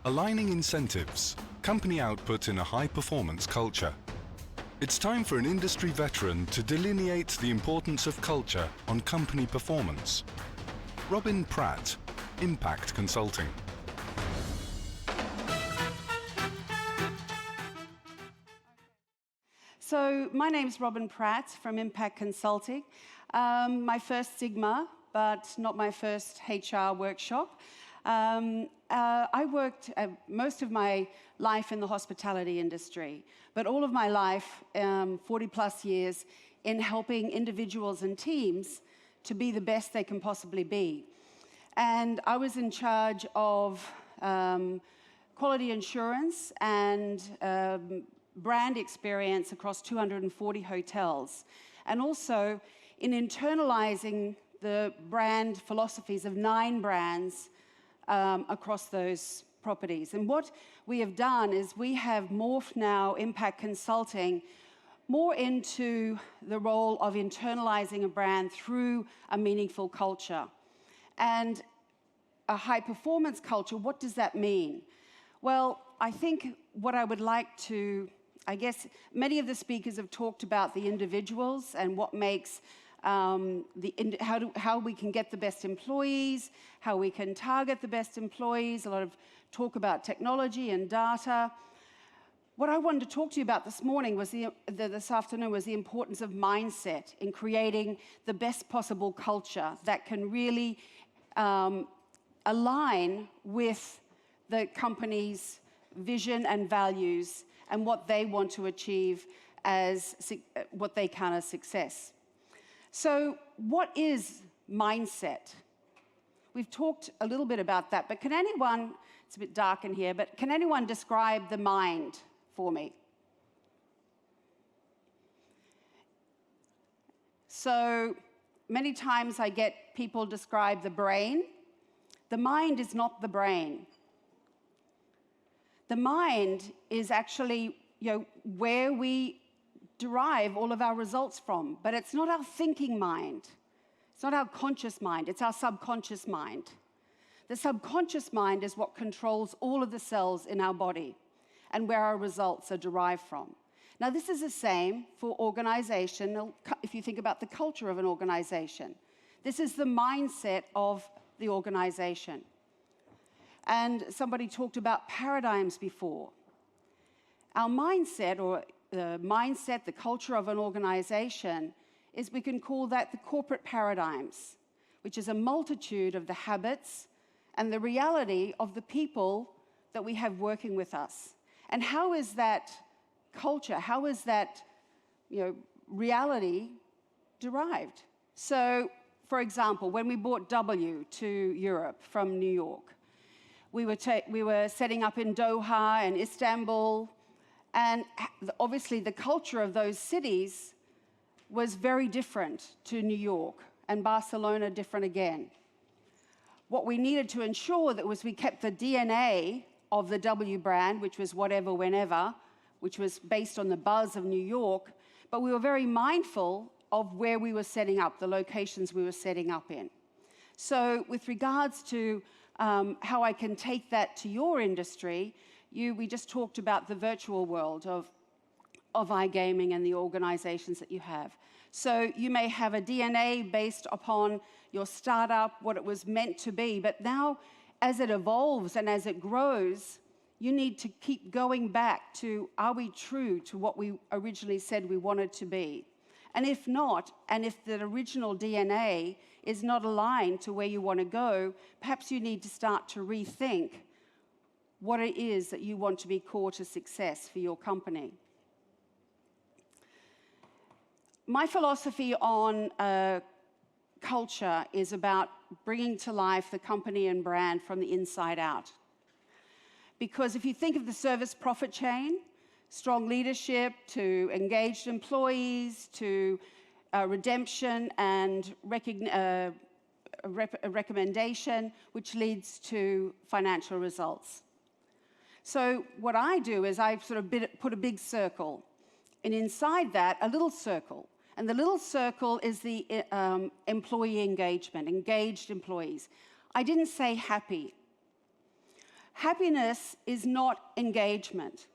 Aligning incentives, company output in a high-performance culture. It's time for an industry veteran to delineate the importance of culture on company performance. Robyn Pratt, Impact Consulting. So my name is Robyn Pratt from Impact Consulting. My first SiGMA, but not my first HR workshop. I worked most of my life in the hospitality industry, but all of my life, 40 plus years, in helping individuals and teams to be the best they can possibly be. And I was in charge of quality assurance and brand experience across 240 hotels, and also in internalizing the brand philosophies of 9 brands across those properties. And what we have done is we have morphed now Impact Consulting more into the role of internalizing a brand through a meaningful culture. And a high-performance culture, what does that mean? Well, I think what I would like to, I guess many of the speakers have talked about the individuals and what makes how we can get the best employees, how we can target the best employees, a lot of talk about technology and data. What I wanted to talk to you about this morning was this afternoon was the importance of mindset in creating the best possible culture that can really align with the company's vision and values and what they want to achieve as what they count as success. So what is mindset? We've talked a little bit about that, but can anyone, it's a bit dark in here, but can anyone describe the mind for me? So many times I get people describe the brain. The mind is not the brain. The mind is actually, where we derive all of our results from, but it's not our thinking mind. It's not our conscious mind, it's our subconscious mind. The subconscious mind is what controls all of the cells in our body and where our results are derived from. Now, this is the same for organization. If you think about the culture of an organization, this is the mindset of the organization. And somebody talked about paradigms before. Our mindset, or the mindset, the culture of an organization, is we can call that the corporate paradigms, which is a multitude of the habits and the reality of the people that we have working with us. And how is that culture, how is that reality derived? So, for example, when we brought W to Europe from New York, we were setting up in Doha and Istanbul, and obviously the culture of those cities was very different to New York, and Barcelona different again. What we needed to ensure that was we kept the DNA of the W brand, which was whatever, whenever, which was based on the buzz of New York, but we were very mindful of where we were setting up, the locations we were setting up in. So with regards to how I can take that to your industry, we just talked about the virtual world of iGaming and the organizations that you have. So you may have a DNA based upon your startup, what it was meant to be, but now as it evolves and as it grows, you need to keep going back to, are we true to what we originally said we wanted to be? And if not, and if the original DNA is not aligned to where you want to go, perhaps you need to start to rethink what it is that you want to be core to success for your company. My philosophy on culture is about bringing to life the company and brand from the inside out. Because if you think of the service profit chain, strong leadership to engaged employees to redemption and recommendation, which leads to financial results. So what I do is I sort of put a big circle, and inside that, a little circle. And the little circle is the employee engagement, engaged employees. I didn't say happy. Happiness is not engagement.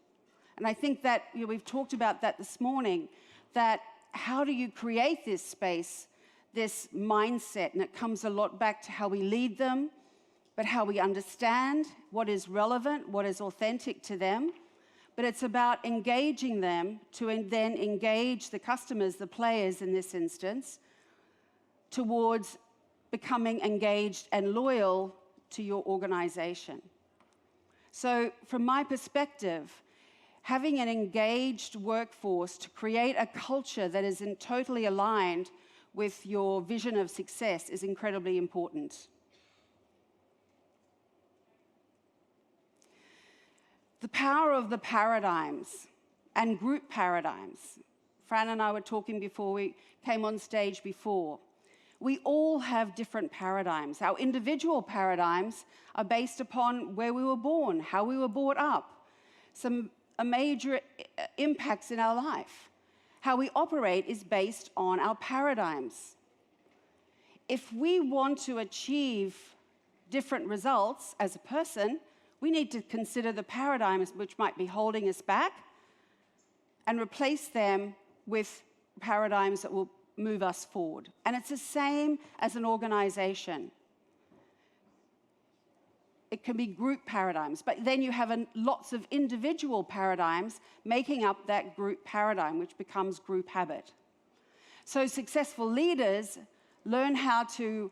And I think that we've talked about that this morning, that how do you create this space, this mindset? And it comes a lot back to how we lead them, but how we understand what is relevant, what is authentic to them. But it's about engaging them to then engage the customers, the players in this instance, towards becoming engaged and loyal to your organization. So from my perspective, having an engaged workforce to create a culture that is totally aligned with your vision of success is incredibly important. The power of the paradigms and group paradigms. Fran and I were talking before we came on stage before. We all have different paradigms. Our individual paradigms are based upon where we were born, how we were brought up, some major impacts in our life. How we operate is based on our paradigms. If we want to achieve different results as a person, we need to consider the paradigms which might be holding us back and replace them with paradigms that will move us forward. And it's the same as an organization. It can be group paradigms, but then you have lots of individual paradigms making up that group paradigm, which becomes group habit. So successful leaders learn how to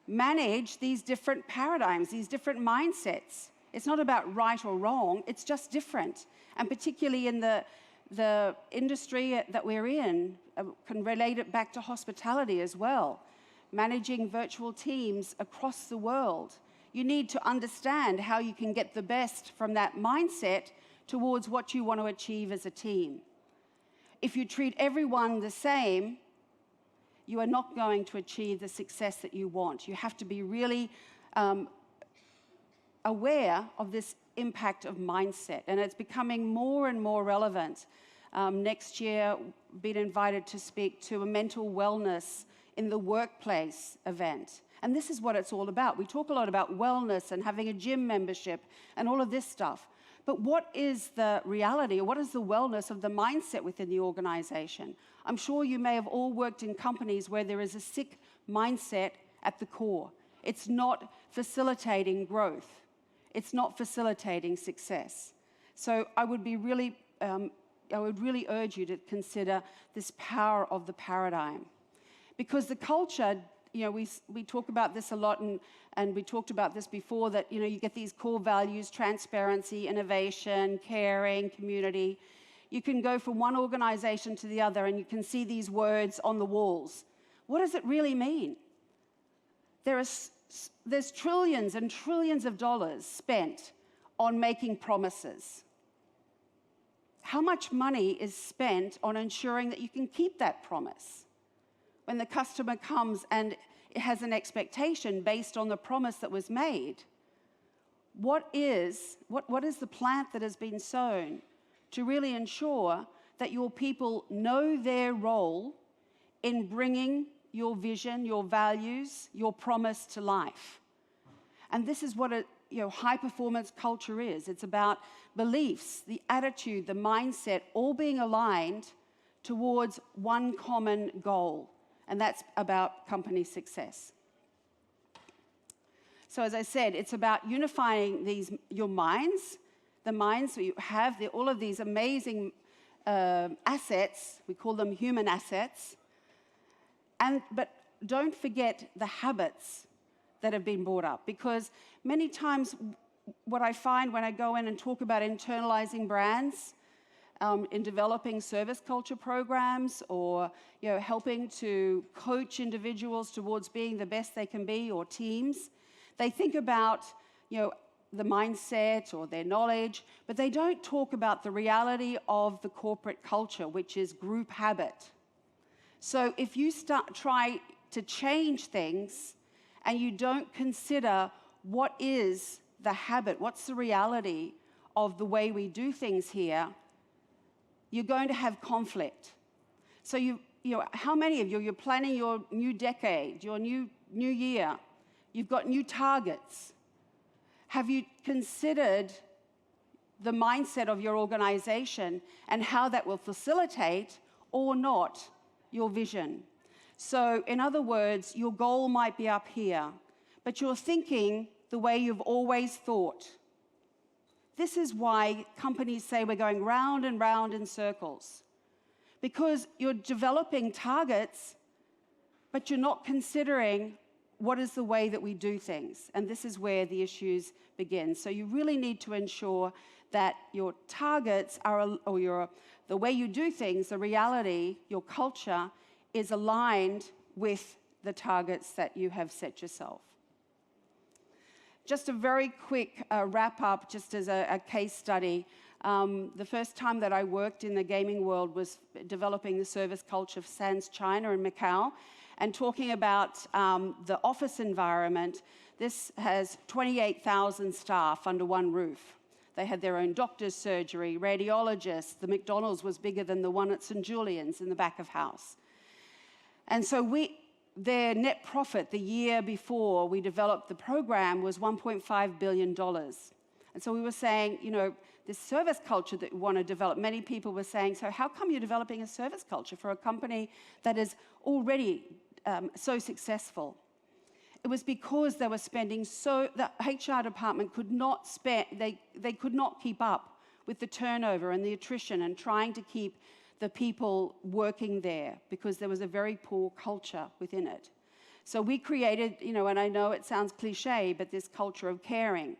manage these different paradigms, these different mindsets. It's not about right or wrong, it's just different. And particularly in the industry that we're in, can relate it back to hospitality as well. Managing virtual teams across the world. You need to understand how you can get the best from that mindset towards what you want to achieve as a team. If you treat everyone the same, you are not going to achieve the success that you want. You have to be really aware of this impact of mindset, and it's becoming more and more relevant. Next year, been invited to speak to a mental wellness in the workplace event. And this is what it's all about. We talk a lot about wellness and having a gym membership and all of this stuff. But what is the reality, or what is the wellness of the mindset within the organization? I'm sure you may have all worked in companies where there is a sick mindset at the core. It's not facilitating growth. It's not facilitating success. So I would really urge you to consider this power of the paradigm. Because the culture, we talk about this a lot, and we talked about this before, that you get these core values: transparency, innovation, caring, community. You can go from one organization to the other and you can see these words on the walls. What does it really mean? There's trillions and trillions of dollars spent on making promises. How much money is spent on ensuring that you can keep that promise? When the customer comes and it has an expectation based on the promise that was made, what is the plant that has been sown to really ensure that your people know their role in bringing your vision, your values, your promise to life? And this is what a high-performance culture is. It's about beliefs, the attitude, the mindset, all being aligned towards one common goal, and that's about company success. So as I said, it's about unifying your minds, the minds that you have, all of these amazing assets, we call them human assets, but don't forget the habits that have been brought up, because many times what I find when I go in and talk about internalizing brands, in developing service culture programs, or helping to coach individuals towards being the best they can be, or teams, they think about the mindset or their knowledge, but they don't talk about the reality of the corporate culture, which is group habit. So if you try to change things and you don't consider what is the habit, what's the reality of the way we do things here, you're going to have conflict. So how many of you're planning your new decade, your new year, you've got new targets, Have you considered the mindset of your organization and how that will facilitate or not your vision? So in other words, your goal might be up here, but you're thinking the way you've always thought. This is why companies say we're going round and round in circles, because you're developing targets, but you're not considering what is the way that we do things. And this is where the issues begin. So you really need to ensure that your targets are, or the way you do things, the reality, your culture, is aligned with the targets that you have set yourself. Just a very quick wrap-up, just as a case study. The first time that I worked in the gaming world was developing the service culture of Sands China in Macau, and talking about the office environment. This has 28,000 staff under one roof. They had their own doctor's surgery, radiologists. The McDonald's was bigger than the one at St. Julian's in the back of house. And so their net profit the year before we developed the program was $1.5 billion. And so we were saying, you know, this service culture that we want to develop, many people were saying, so how come you're developing a service culture for a company that is already so successful? It was because they were spending the HR department could not they could not keep up with the turnover and the attrition and trying to keep the people working there, because there was a very poor culture within it. So we created, you know, and I know it sounds cliche, but this culture of caring.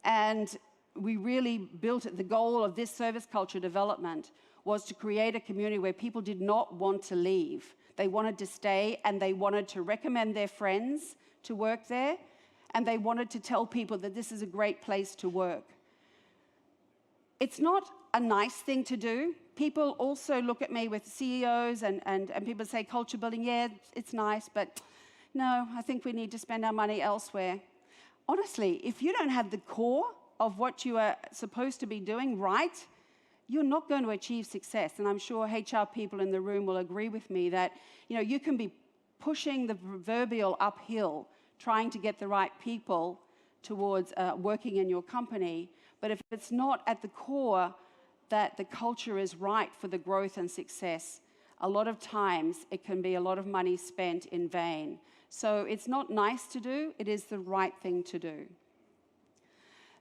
And we really built it. The goal of this service culture development was to create a community where people did not want to leave. They wanted to stay, and they wanted to recommend their friends to work there, and they wanted to tell people that this is a great place to work. It's not a nice thing to do. People also look at me with CEOs and people say culture building, yeah, it's nice, but no, I think we need to spend our money elsewhere. Honestly, if you don't have the core of what you are supposed to be doing right, you're not going to achieve success. And I'm sure HR people in the room will agree with me that, you know, you can be pushing the proverbial uphill, trying to get the right people towards working in your company, but if it's not at the core that the culture is right for the growth and success, a lot of times it can be a lot of money spent in vain. So it's not nice to do, it is the right thing to do.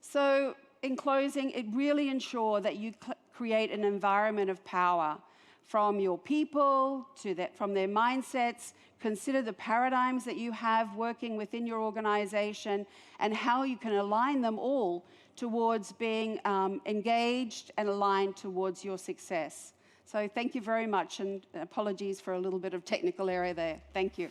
So in closing, it really ensures that you create an environment of power from your people, from their mindsets. Consider the paradigms that you have working within your organization and how you can align them all towards being engaged and aligned towards your success. So thank you very much, and apologies for a little bit of technical error there. Thank you.